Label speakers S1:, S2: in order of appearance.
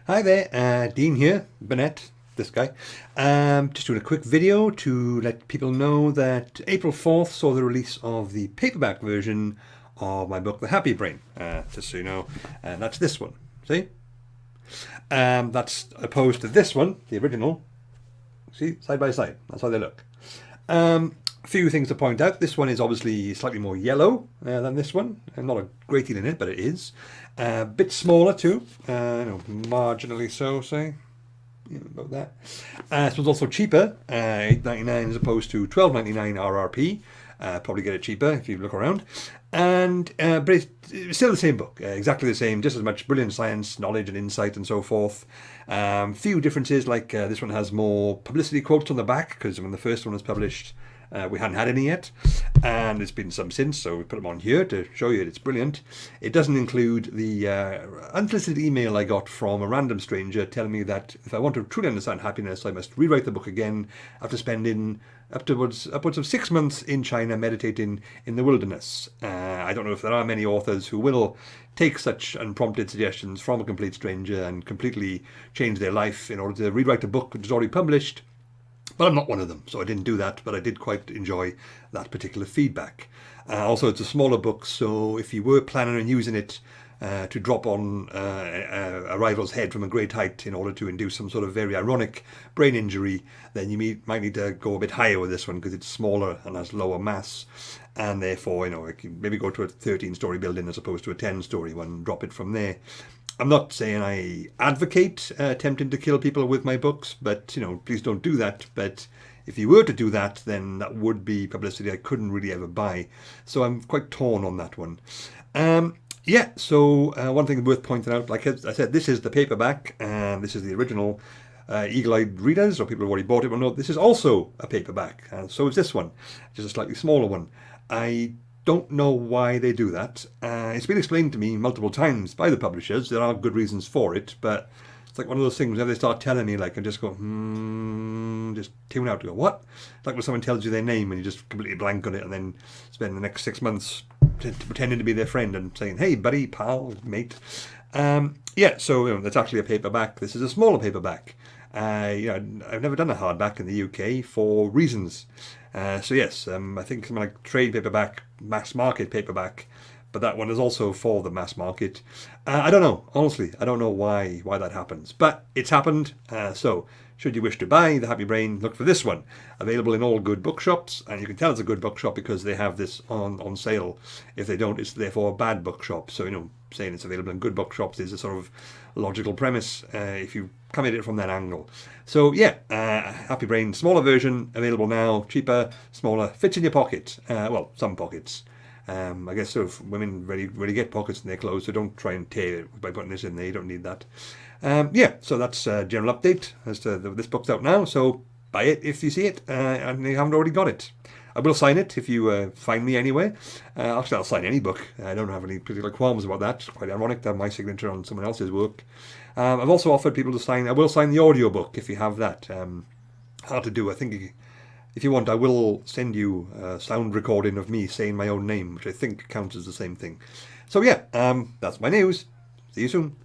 S1: Hi there, Dean here, Burnett, this guy. Just doing a quick video to let people know that April 4th saw the release of the paperback version of my book, The Happy Brain. Just so you know, that's this one, see? That's opposed to this one, the original. See, side by side, that's how they look. A few things to point out. This one is obviously slightly more yellow than this one. Not a great deal in it, but it is. A bit smaller too, marginally so, say. Yeah, about that. This one's also cheaper, $8.99 as opposed to $12.99 RRP. Probably get it cheaper if you look around. But it's still the same book, exactly the same, just as much brilliant science, knowledge and insight and so forth. Few differences, like this one has more publicity quotes on the back, because when the first one was published, we hadn't had any yet, and there's been some since, so we put them on here to show you that it's brilliant. It doesn't include the unsolicited email I got from a random stranger telling me that if I want to truly understand happiness, I must rewrite the book again after spending upwards of 6 months in China meditating in the wilderness. I don't know if there are many authors who will take such unprompted suggestions from a complete stranger and completely change their life in order to rewrite a book which is already published. But I'm not one of them, so I didn't do that, but I did quite enjoy that particular feedback. Also, it's a smaller book, so if you were planning on using it to drop on a rival's head from a great height in order to induce some sort of very ironic brain injury, then you might need to go a bit higher with this one because it's smaller and has lower mass. And therefore, it can maybe go to a 13-story building as opposed to a 10-story one and drop it from there. I'm not saying I advocate attempting to kill people with my books, but, please don't do that. But if you were to do that, then that would be publicity I couldn't really ever buy. So I'm quite torn on that one. So one thing worth pointing out, like I said, this is the paperback, and this is the original. Eagle-eyed readers, or people who've already bought it, will know this is also a paperback, and so is this one, just a slightly smaller one. I don't know why they do that. It's been explained to me multiple times by the publishers. There are good reasons for it, but it's like one of those things where they start telling me, like, I just go, just tune out to go, what? Like when someone tells you their name and you just completely blank on it and then spend the next 6 months pretending to be their friend and saying, hey, buddy, pal, mate. So that's actually a paperback. This is a smaller paperback. I've never done a hardback in the UK for reasons. I think something like trade paperback, mass market paperback, but that one is also for the mass market. I don't know, honestly, I don't know why that happens, but it's happened. So should you wish to buy The Happy Brain, look for this one. Available in all good bookshops, and you can tell it's a good bookshop because they have this on sale. If they don't, it's therefore a bad bookshop. So, saying it's available in good bookshops is a sort of logical premise if you come at it from that angle. So Happy Brain, smaller version, available now, cheaper, smaller, fits in your pocket. Well, some pockets. I guess sort of women really get pockets in their clothes, so don't try and tear it by putting this in there. You don't need that. So that's a general update as to this book's out now. So buy it if you see it and you haven't already got it. I will sign it if you find me anyway. Actually, I'll sign any book. I don't have any particular qualms about that. It's quite ironic to have my signature on someone else's work. I've also offered people to sign. I will sign the audiobook if you have that. Hard to do. I think if you want, I will send you a sound recording of me saying my own name, which I think counts as the same thing. So that's my news. See you soon.